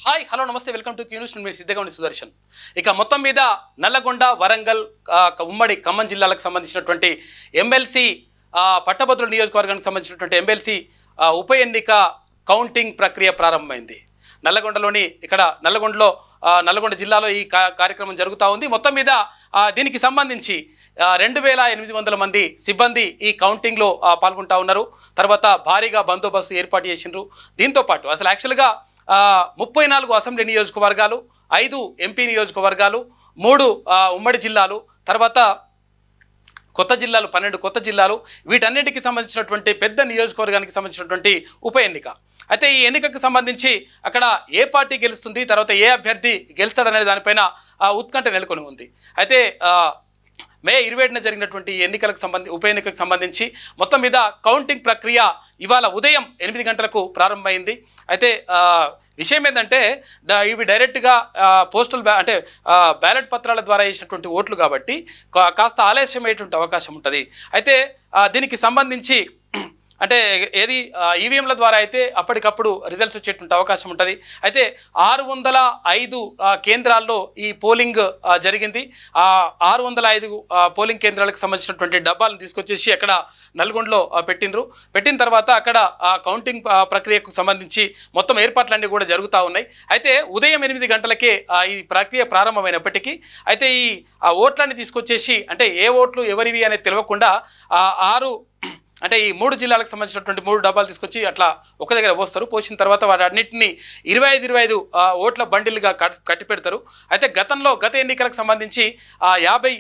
Hi hello నమస్తే welcome to Q News మీ సిద్ధగౌని సుదర్శన్. ఇక మొత్తం మీద నల్లగొండ వరంగల్ ఉమ్మడి ఖమ్మం జిల్లాలకు సంబంధించినటువంటి ఎమ్మెల్సీ పట్టభద్రుల నియోజకవర్గానికి సంబంధించినటువంటి ఎమ్మెల్సీ ఉప ఎన్నిక కౌంటింగ్ ప్రక్రియ ప్రారంభమైంది. నల్లగొండ జిల్లాలో ఈ కార్యక్రమం జరుగుతూ ఉంది. మొత్తం మీద దీనికి సంబంధించి 2800 మంది సిబ్బంది ఈ కౌంటింగ్లో పాల్గొంటూ ఉన్నారు. తర్వాత భారీగా బందోబస్తు ఏర్పాటు చేసిండ్రు. దీంతో పాటు అసలు యాక్చువల్గా 34 అసెంబ్లీ నియోజకవర్గాలు, 5 ఎంపీ నియోజకవర్గాలు, 3 ఉమ్మడి జిల్లాలు, తర్వాత కొత్త జిల్లాలు 12 కొత్త జిల్లాలు, వీటన్నిటికి సంబంధించినటువంటి పెద్ద నియోజకవర్గానికి సంబంధించినటువంటి ఉప ఎన్నిక. అయితే ఈ ఎన్నికకు సంబంధించి అక్కడ ఏ పార్టీ గెలుస్తుంది, తర్వాత ఏ అభ్యర్థి గెలుస్తాడనే దానిపైన ఉత్కంఠ నెలకొని ఉంది. అయితే మే 27న జరిగినటువంటి ఉప ఎన్నికకు సంబంధించి మొత్తం మీద కౌంటింగ్ ప్రక్రియ ఇవాళ ఉదయం 8 గంటలకు ప్రారంభమైంది. అయితే విషయం ఏంటంటే ఇవి డైరెక్ట్గా బ్యాలెట్ పత్రాల ద్వారా వేసినటువంటి ఓట్లు కాబట్టి కాస్త ఆలస్యమయ్యేటువంటి అవకాశం ఉంటుంది. అయితే దీనికి సంబంధించి అంటే ఈవీఎంల ద్వారా అయితే అప్పటికప్పుడు రిజల్ట్స్ వచ్చేటువంటి అవకాశం ఉంటుంది. అయితే 605 కేంద్రాల్లో ఈ పోలింగ్ జరిగింది. 605 పోలింగ్ కేంద్రాలకు సంబంధించినటువంటి డబ్బాలను తీసుకొచ్చేసి అక్కడ నల్గొండలో పెట్టిన తర్వాత అక్కడ కౌంటింగ్ ప్రక్రియకు సంబంధించి మొత్తం ఏర్పాట్లన్నీ కూడా జరుగుతూ ఉన్నాయి. అయితే ఉదయం 8 గంటలకే ఈ ప్రక్రియ ప్రారంభమైనప్పటికీ అయితే ఈ ఓట్లన్నీ తీసుకొచ్చేసి అంటే ఏ ఓట్లు ఎవరివి అనేది తెలియకుండా ఈ 3 జిల్లాలకు సంబంధించినటువంటి 3 డబ్బాలు తీసుకొచ్చి అట్లా ఒక దగ్గర పోసిన తర్వాత వాటి అన్నింటినీ 25 ఓట్ల బండిల్గా కట్టి పెడతారు. అయితే గత ఎన్నికలకు సంబంధించి 50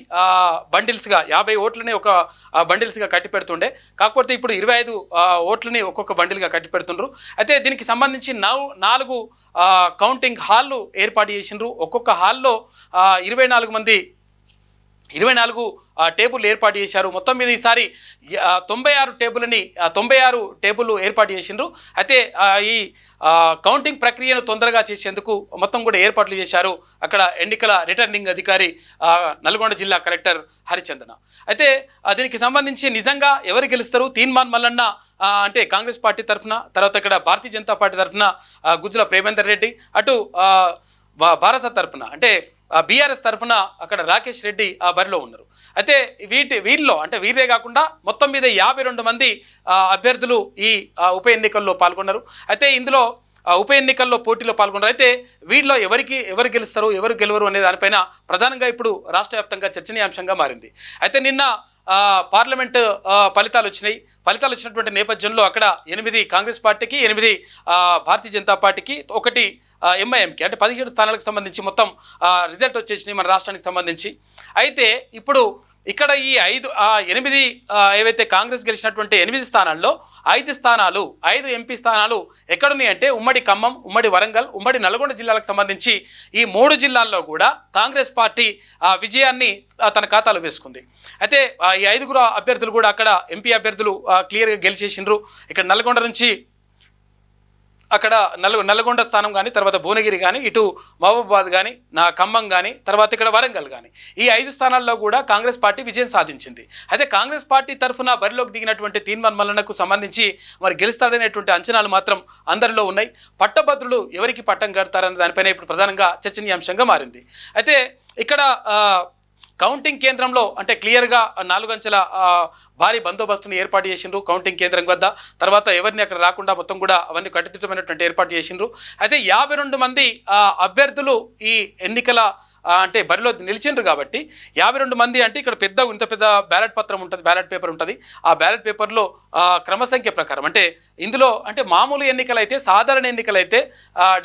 బండిల్స్గా 50 ఓట్లని ఒక బండిల్స్గా కట్టి పెడుతుండే. కాకపోతే ఇప్పుడు 25 ఓట్లని ఒక్కొక్క బండిల్గా కట్టి పెడుతుండ్రు. అయితే దీనికి సంబంధించి 4 కౌంటింగ్ హాళ్ళు ఏర్పాటు చేసిండ్రు. ఒక్కొక్క హాల్లో 24 టేబుల్ ఏర్పాటు చేశారు. మొత్తం మీద ఈసారి 96 టేబుల్ ఏర్పాటు చేసిండ్రు. అయితే ఈ కౌంటింగ్ ప్రక్రియను తొందరగా చేసేందుకు మొత్తం కూడా ఏర్పాట్లు చేశారు అక్కడ ఎన్నికల రిటర్నింగ్ అధికారి నల్గొండ జిల్లా కలెక్టర్ హరిచందన. అయితే దీనికి సంబంధించి నిజంగా ఎవరు గెలుస్తారు, తీన్మాన్ మల్లన్న అంటే కాంగ్రెస్ పార్టీ తరఫున, తర్వాత ఇక్కడ భారతీయ జనతా పార్టీ తరఫున గుజ్జుల ప్రేమేందర్ రెడ్డి, అటు భారత తరఫున అంటే బీఆర్ఎస్ తరఫున అక్కడ రాకేష్ రెడ్డి బరిలో ఉన్నారు. అయితే వీరే కాకుండా మొత్తం మీద 52 మంది అభ్యర్థులు ఈ ఉప ఎన్నికల్లో పాల్గొన్నారు. అయితే ఇందులో ఉప ఎన్నికల్లో పోటీలో పాల్గొన్నారు. అయితే వీళ్ళలో ఎవరు గెలుస్తారు, ఎవరు గెలవరు అనే దానిపైన ప్రధానంగా ఇప్పుడు రాష్ట్ర వ్యాప్తంగా చర్చనీయాంశంగా మారింది. అయితే నిన్న పార్లమెంట్ ఫలితాలు వచ్చినటువంటి నేపథ్యంలో అక్కడ 8 కాంగ్రెస్ పార్టీకి, 8 భారతీయ జనతా పార్టీకి, 1 ఎంఐఎంకి అంటే 17 స్థానాలకు సంబంధించి మొత్తం రిజల్ట్ వచ్చేసినాయి మన రాష్ట్రానికి సంబంధించి. అయితే ఇప్పుడు ఇక్కడ ఈ 8 ఏవైతే కాంగ్రెస్ గెలిచినటువంటి 8 స్థానాల్లో 5 ఎంపీ స్థానాలు ఎక్కడున్నాయి అంటే ఉమ్మడి ఖమ్మం, ఉమ్మడి వరంగల్, ఉమ్మడి నల్గొండ జిల్లాలకు సంబంధించి ఈ 3 జిల్లాల్లో కూడా కాంగ్రెస్ పార్టీ విజయాన్ని తన ఖాతాలో వేసుకుంది. అయితే ఈ 5 అభ్యర్థులు కూడా అక్కడ ఎంపీ అభ్యర్థులు క్లియర్గా గెలిచేసిండ్రు. ఇక్కడ నల్గొండ నుంచి అక్కడ నల్గొండ స్థానం కానీ, తర్వాత భువనగిరి కానీ, ఇటు మహబూబాబాద్ కానీ, ఖమ్మం కానీ, తర్వాత ఇక్కడ వరంగల్ కానీ, ఈ 5 స్థానాల్లో కూడా కాంగ్రెస్ పార్టీ విజయం సాధించింది. అయితే కాంగ్రెస్ పార్టీ తరఫున బరిలోకి దిగినటువంటి తీన్మాన్ మల్లన్నకు సంబంధించి మరి గెలుస్తాడనేటువంటి అంచనాలు మాత్రం అందరిలో ఉన్నాయి. పట్టభద్రులు ఎవరికి పట్టం కడతారనే దానిపైన ఇప్పుడు ప్రధానంగా చర్చనీయాంశంగా మారింది. అయితే ఇక్కడ కౌంటింగ్ కేంద్రంలో అంటే క్లియర్గా 4 అంచెల భారీ బందోబస్తును ఏర్పాటు చేసిండ్రు కౌంటింగ్ కేంద్రం వద్ద. తర్వాత ఎవరిని అక్కడ రాకుండా మొత్తం కూడా అవన్నీ కట్టుదిట్టమైనటువంటి ఏర్పాటు చేసిండ్రు. అయితే 52 మంది అభ్యర్థులు ఈ ఎన్నికల అంటే బరిలో నిలిచిండ్రు కాబట్టి 52 మంది అంటే ఇక్కడ ఇంత పెద్ద బ్యాలెట్ పత్రం ఉంటుంది, బ్యాలెట్ పేపర్ ఉంటుంది. ఆ బ్యాలెట్ పేపర్లో క్రమసంఖ్య ప్రకారం అంటే ఇందులో అంటే మామూలు ఎన్నికలైతే, సాధారణ ఎన్నికలైతే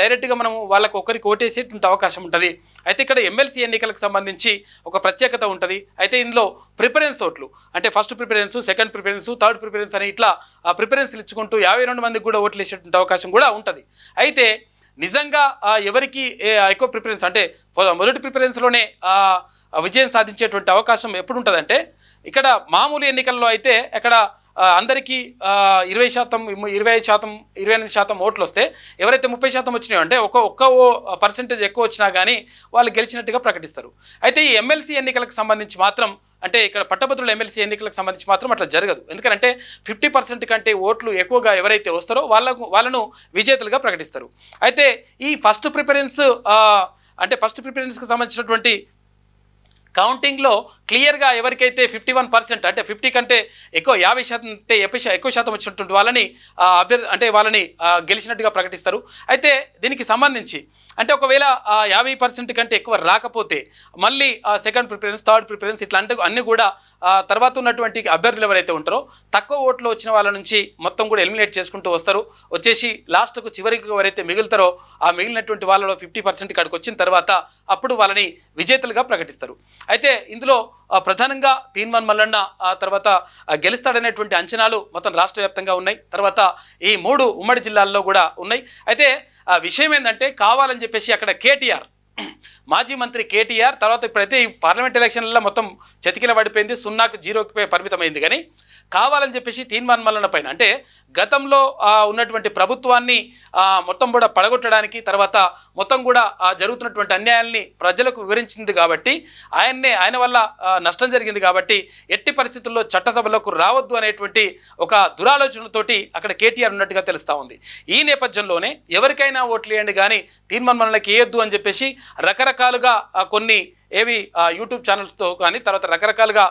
డైరెక్ట్గా మనం వాళ్ళకు ఒకరికి ఓటేసేటువంటి అవకాశం ఉంటుంది. అయితే ఇక్కడ ఎమ్మెల్సీ ఎన్నికలకు సంబంధించి ఒక ప్రత్యేకత ఉంటుంది. అయితే ఇందులో ప్రిఫరెన్స్ ఓట్లు అంటే first preference, second preference, third preference అని ఇట్లా ప్రిఫరెన్స్లు ఇచ్చుకుంటూ 52 మందికి కూడా ఓట్లు వేసేటువంటి అవకాశం కూడా ఉంటుంది. అయితే నిజంగా ఎవరికి ఎక్కువ ప్రిఫరెన్స్ అంటే మొదటి ప్రిఫరెన్స్లోనే విజయం సాధించేటువంటి అవకాశం ఎప్పుడు ఉంటుందంటే ఇక్కడ మామూలు ఎన్నికల్లో అయితే అక్కడ అందరికీ 20%, 25%, 28% ఓట్లు వస్తే ఎవరైతే 30% వచ్చినాయో అంటే ఒక్క పర్సెంటేజ్ ఎక్కువ వచ్చినా కానీ వాళ్ళు గెలిచినట్టుగా ప్రకటిస్తారు. అయితే ఈ ఎమ్మెల్సీ ఎన్నికలకు సంబంధించి మాత్రం అంటే ఇక్కడ పట్టభద్రుల ఎమ్మెల్సీ ఎన్నికలకు సంబంధించి మాత్రం అట్లా జరగదు. ఎందుకంటే 50% కంటే ఓట్లు ఎక్కువగా ఎవరైతే వస్తారో వాళ్ళను విజేతలుగా ప్రకటిస్తారు. అయితే ఈ ఫస్ట్ ప్రిఫరెన్స్ అంటే ఫస్ట్ ప్రిఫరెన్స్కి సంబంధించినటువంటి కౌంటింగ్లో క్లియర్గా ఎవరికైతే 51% అంటే 50 కంటే ఎక్కువ 50% అంటే ఎక్కువ శాతం వచ్చినటువంటి వాళ్ళని అంటే వాళ్ళని గెలిచినట్టుగా ప్రకటిస్తారు. అయితే దీనికి సంబంధించి అంటే ఒకవేళ 50% కంటే ఎక్కువ రాకపోతే మళ్ళీ సెకండ్ ప్రిఫరెన్స్, థర్డ్ ప్రిఫరెన్స్ ఇట్లా అంటే అన్నీ కూడా తర్వాత ఉన్నటువంటి అభ్యర్థులు ఎవరైతే ఉంటారో తక్కువ ఓట్లు వచ్చిన వాళ్ళ నుంచి మొత్తం కూడా ఎలిమినేట్ చేసుకుంటూ వస్తారు. వచ్చేసి లాస్ట్కు చివరికి ఎవరైతే మిగులుతారో ఆ మిగిలినటువంటి వాళ్ళలో 50% కాడికి వచ్చిన తర్వాత అప్పుడు వాళ్ళని విజేతలుగా ప్రకటిస్తారు. అయితే ఇందులో ప్రధానంగా తీన్మాన్ మల్లన్న తర్వాత గెలుస్తాడనేటువంటి అంచనాలు మొత్తం రాష్ట్ర వ్యాప్తంగా ఉన్నాయి. తర్వాత ఈ 3 ఉమ్మడి జిల్లాల్లో కూడా ఉన్నాయి. అయితే విషయం ఏంటంటే కావాలని చెప్పేసి అక్కడ కేటీఆర్ మాజీ మంత్రి కేటీఆర్ తర్వాత ఇప్పుడైతే ఈ పార్లమెంట్ ఎలక్షన్లలో మొత్తం చతికిల పడిపోయింది, 0కు 0కి పరిమితమైంది. కానీ కావాలని చెప్పేసి తీన్మాన్ మల్లన్న పైన అంటే గతంలో ఉన్నటువంటి ప్రభుత్వాన్ని మొత్తం కూడా పడగొట్టడానికి తర్వాత మొత్తం కూడా జరుగుతున్నటువంటి అన్యాయాల్ని ప్రజలకు వివరించింది కాబట్టి ఆయన వల్ల నష్టం జరిగింది కాబట్టి ఎట్టి పరిస్థితుల్లో చట్టసభలకు రావద్దు అనేటువంటి ఒక దురాలోచనతోటి అక్కడ కేటీఆర్ ఉన్నట్టుగా తెలుస్తూ ఉంది. ఈ నేపథ్యంలోనే ఎవరికైనా ఓట్లు వేయండి కానీ తీన్మాన్ మల్లన్నకి వేయొద్దు అని చెప్పేసి రకరకాలుగా కొన్ని యూట్యూబ్ ఛానల్స్తో కానీ తర్వాత రకరకాలుగా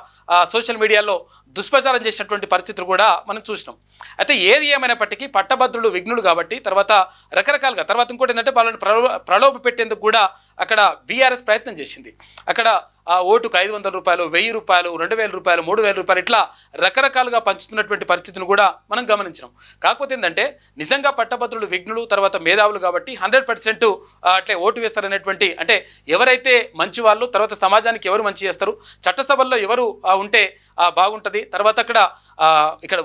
సోషల్ మీడియాలో దుష్ప్రచారం చేసినటువంటి పరిస్థితులు కూడా మనం చూసినాం. అయితే ఏది ఏమైనప్పటికీ పట్టభద్రులు విఘ్నులు కాబట్టి తర్వాత రకరకాలుగా తర్వాత ఇంకోటి ఏంటంటే వాళ్ళని ప్రలోభ పెట్టేందుకు కూడా అక్కడ బీఆర్ఎస్ ప్రయత్నం చేసింది. అక్కడ ఓటుకు 500 రూపాయలు, 1000 రూపాయలు, 2000 రూపాయలు, 3000 రూపాయలు ఇట్లా రకరకాలుగా పంచుతున్నటువంటి పరిస్థితిని కూడా మనం గమనించినాం. కాకపోతే ఏంటంటే నిజంగా పట్టభద్రులు విఘ్నులు తర్వాత మేధావులు కాబట్టి 100% అట్లే ఓటు వేస్తారనేటువంటి అంటే ఎవరైతే మంచి వాళ్ళు తర్వాత సమాజానికి ఎవరు మంచి చేస్తారు, చట్టసభల్లో ఎవరు ఉంటే బాగుంటుంది, తర్వాత ఇక్కడ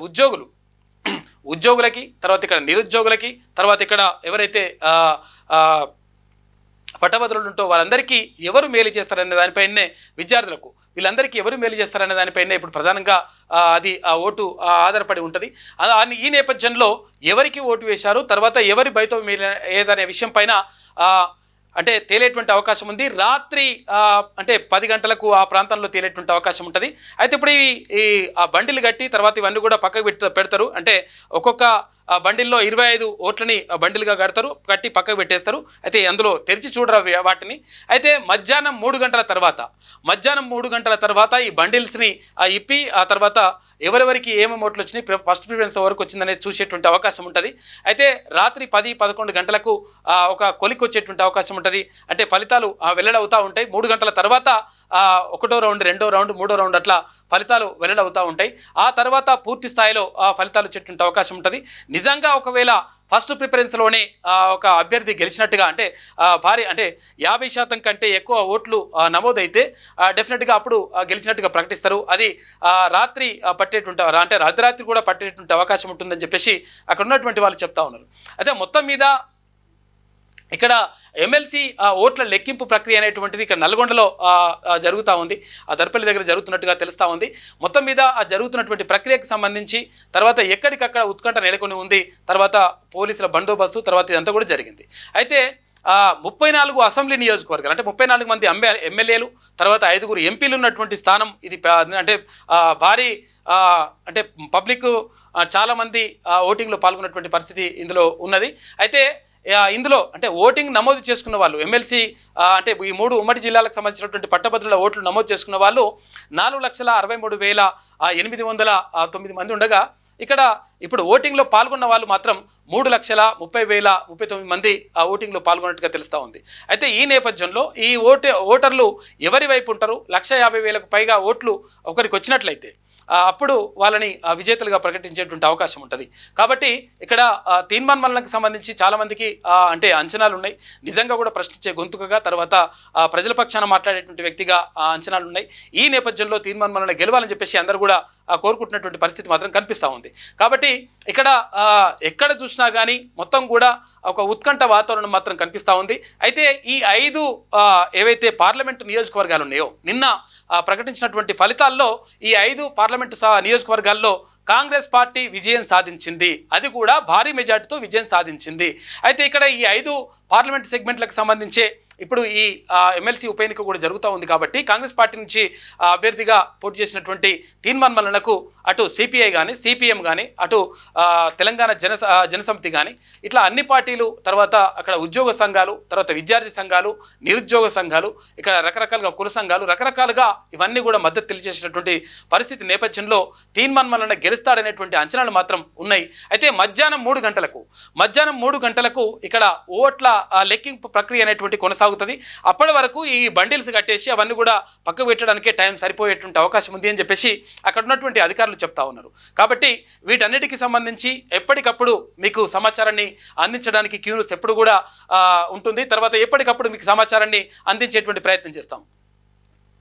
ఉద్యోగులకి తర్వాత ఇక్కడ నిరుద్యోగులకి తర్వాత ఇక్కడ ఎవరైతే పట్టభద్రులు ఉంటో వాళ్ళందరికీ ఎవరు మేలు చేస్తారనే దానిపైనే విద్యార్థులకు వీళ్ళందరికీ ఎవరు మేలు చేస్తారనే దానిపైనే ఇప్పుడు ప్రధానంగా అది ఓటు ఆధారపడి ఉంటుంది. ఈ నేపథ్యంలో ఎవరికి ఓటు వేశారు తర్వాత ఎవరి బయట ఏదనే విషయం పైన అంటే తేలేటువంటి అవకాశం ఉంది. రాత్రి అంటే 10 గంటలకు ఆ ప్రాంతంలో తేలేటువంటి అవకాశం ఉంటుంది. అయితే ఇప్పుడు ఈ బండిలు కట్టి తర్వాత ఇవన్నీ కూడా పక్కకు పెడతారు. అంటే ఒక్కొక్క బండిల్లో 25 ఓట్లని బండిలుగా కట్టి పక్కకు పెట్టేస్తారు. అయితే అందులో తెరిచి చూడరా వాటిని. అయితే మధ్యాహ్నం 3 గంటల తర్వాత ఈ బండిల్స్ని ఇప్పి ఆ తర్వాత ఎవరెవరికి ఏమేమి ఓట్లు వచ్చినాయి, ఫస్ట్ ప్రిఫరెన్స్ వరకు వచ్చిందనేది చూసేటువంటి అవకాశం ఉంటుంది. అయితే రాత్రి 10-11 గంటలకు ఒక కొలికి వచ్చేటువంటి అవకాశం ఉంటుంది. అంటే ఫలితాలు వెల్లడవుతూ ఉంటాయి. 3 గంటల తర్వాత 1వ రౌండ్, 2వ రౌండ్, 3వ రౌండ్ అట్లా ఫలితాలు వెల్లడవుతూ ఉంటాయి. ఆ తర్వాత పూర్తి స్థాయిలో ఫలితాలు వచ్చేటువంటి అవకాశం ఉంటుంది. నిజంగా ఒకవేళ ఫస్ట్ ప్రిఫరెన్స్లోనే ఒక అభ్యర్థి గెలిచినట్టుగా అంటే అంటే 50% కంటే ఎక్కువ ఓట్లు నమోదైతే డెఫినెట్గా అప్పుడు గెలిచినట్టుగా ప్రకటిస్తారు. అది రాత్రి పట్టేటువంటి అంటే అర్ధరాత్రి కూడా పట్టేటువంటి అవకాశం ఉంటుందని చెప్పేసి అక్కడ ఉన్నటువంటి వాళ్ళు చెప్తా ఉన్నారు. అయితే మొత్తం మీద ఇక్కడ ఎమ్మెల్సీ ఓట్ల లెక్కింపు ప్రక్రియ అనేటువంటిది ఇక్కడ నల్గొండలో జరుగుతూ ఉంది. దర్పల్లి దగ్గర జరుగుతున్నట్టుగా తెలుస్తూ ఉంది. మొత్తం మీద జరుగుతున్నటువంటి ప్రక్రియకు సంబంధించి తర్వాత ఎక్కడికక్కడ ఉత్కంఠ నెలకొని ఉంది. తర్వాత పోలీసుల బందోబస్తు తర్వాత ఇదంతా కూడా జరిగింది. అయితే 34 అసెంబ్లీ నియోజకవర్గాలు అంటే 34 మంది ఎమ్మెల్యేలు తర్వాత 5 ఎంపీలు ఉన్నటువంటి స్థానం ఇది. అంటే భారీ అంటే పబ్లిక్ చాలామంది ఓటింగ్లో పాల్గొన్నటువంటి పరిస్థితి ఇందులో ఉన్నది. అయితే ఇందులో అంటే ఓటింగ్ నమోదు చేసుకున్న వాళ్ళు ఎమ్మెల్సీ అంటే ఈ 3 ఉమ్మడి జిల్లాలకు సంబంధించినటువంటి పట్టభద్రుల ఓట్లు నమోదు చేసుకున్న వాళ్ళు 4,63,809 మంది ఉండగా ఇక్కడ ఇప్పుడు ఓటింగ్లో పాల్గొన్న వాళ్ళు మాత్రం 3,30,039 మంది ఓటింగ్లో పాల్గొన్నట్టుగా తెలుస్తూ ఉంది. అయితే ఈ నేపథ్యంలో ఈ ఓటర్లు ఎవరి వైపు ఉంటారు, 150,000కు పైగా ఓట్లు ఒకరికి వచ్చినట్లయితే అప్పుడు వాళ్ళని విజేతలుగా ప్రకటించేటువంటి అవకాశం ఉంటుంది. కాబట్టి ఇక్కడ తీన్మాన్ మల్లన్నకు సంబంధించి చాలామందికి అంటే అంచనాలు ఉన్నాయి. నిజంగా కూడా ప్రశ్నించే గొంతుకగా తర్వాత ప్రజల పక్షాన మాట్లాడేటువంటి వ్యక్తిగా అంచనాలు ఉన్నాయి. ఈ నేపథ్యంలో తీన్మాన్ మల్లన్న గెలవాలని చెప్పేసి అందరూ కూడా కోరుకుంటున్నటువంటి పరిస్థితి మాత్రం కనిపిస్తూ ఉంది. కాబట్టి ఇక్కడ ఎక్కడ చూసినా కానీ మొత్తం కూడా ఒక ఉత్కంఠ వాతావరణం మాత్రం కనిపిస్తూ ఉంది. అయితే ఈ 5 ఏవైతే పార్లమెంటు నియోజకవర్గాలు ఉన్నాయో నిన్న ప్రకటించినటువంటి ఫలితాల్లో ఈ 5 పార్లమెంటు నియోజకవర్గాల్లో కాంగ్రెస్ పార్టీ విజయం సాధించింది. అది కూడా భారీ మెజార్టీతో విజయం సాధించింది. అయితే ఇక్కడ ఈ 5 పార్లమెంట్ సెగ్మెంట్లకు సంబంధించే ఇప్పుడు ఈ ఎమ్మెల్సీ ఉప ఎన్నిక కూడా జరుగుతూ ఉంది కాబట్టి కాంగ్రెస్ పార్టీ నుంచి అభ్యర్థిగా పోటీ చేసినటువంటి తీన్మాన్ మల్లన్నకు అటు సిపిఐ కానీ సిపిఎం కానీ అటు తెలంగాణ జనసమితి కానీ ఇట్లా అన్ని పార్టీలు, తర్వాత అక్కడ ఉద్యోగ సంఘాలు, తర్వాత విద్యార్థి సంఘాలు, నిరుద్యోగ సంఘాలు, ఇక్కడ రకరకాలుగా కుల సంఘాలు రకరకాలుగా ఇవన్నీ కూడా మద్దతు తెలియజేసినటువంటి పరిస్థితి నేపథ్యంలో తీన్మాన్ మల్లన్న గెలుస్తాడనేటువంటి అంచనాలు మాత్రం ఉన్నాయి. అయితే మధ్యాహ్నం 3 గంటలకు ఇక్కడ ఓట్ల లెక్కింపు ప్రక్రియ అనేటువంటి కొనసాగుతుంది. అప్పటి వరకు ఈ బండిల్స్ కట్టేసి అవన్నీ కూడా పక్కకు పెట్టడానికే టైం సరిపోయేటువంటి అవకాశం ఉంది అని చెప్పేసి అక్కడ ఉన్నటువంటి అధికారులు చెప్తా ఉన్నారు. కాబట్టి వీటన్నిటికీ సంబంధించి ఎప్పటికప్పుడు మీకు సమాచారాన్ని అందించడానికి క్యూన్యూస్ ఎప్పుడు కూడా ఉంటుంది. తర్వాత ఎప్పటికప్పుడు మీకు సమాచారాన్ని అందించేటువంటి ప్రయత్నం చేస్తాం.